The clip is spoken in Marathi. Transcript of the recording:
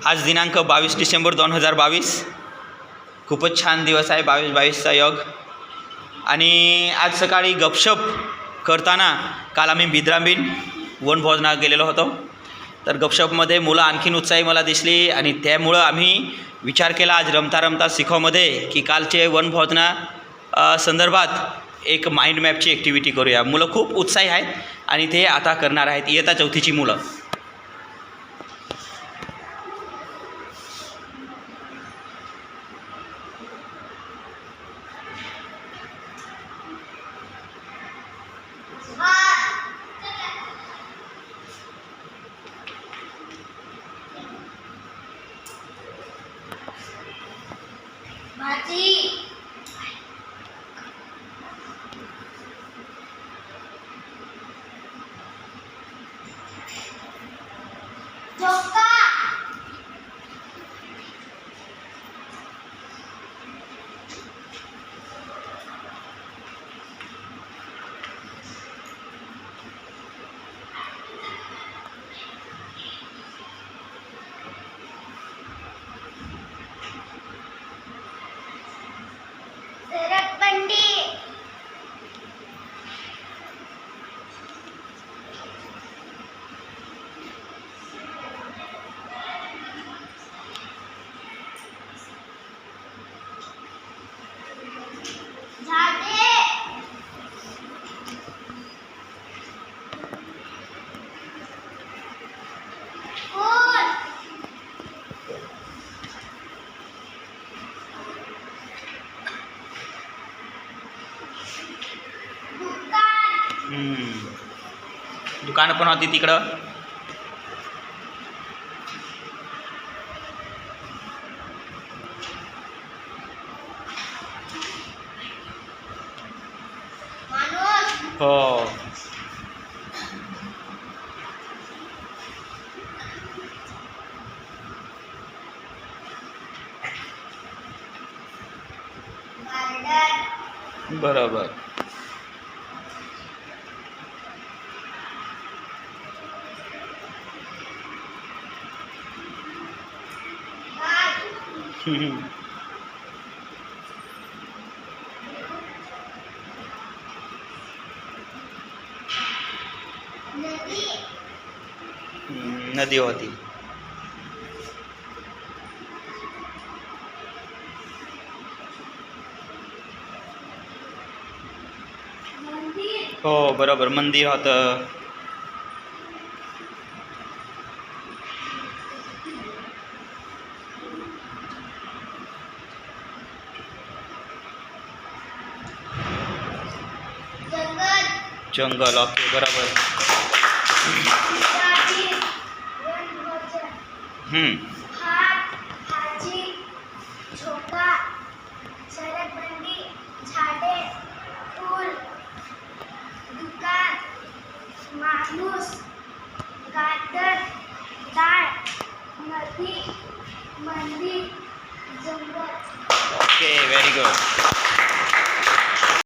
आज दिनांक 22 डिसेंबर 2022. खूपच छान दिवस आहे 22-22चा योग. आणि आज सकाळी गपशप करताना काल आम्ही बिद्रांबीन वनभोजनात गेलेलो होतो. तर गपशपमध्ये मुलं आणखीन उत्साही मला दिसली आणि त्यामुळं आम्ही विचार केला आज रमता रमता शिखवमध्ये की कालचे वनभोजना संदर्भात एक माइंड मॅपची ॲक्टिव्हिटी करूया. मुलं खूप उत्साही आहेत आणि ते आता करणार आहेत, इयत्ता 4थीची मुलं. दुकानं पण होती तिकडं. हो बरोबर. नदी होती. हो बरोबर, मंदिर होतं. जंगल. ओके बरोबर. माणूस, गार्डन, झाड, नदी, मंदिर, जंगल. Okay, very good.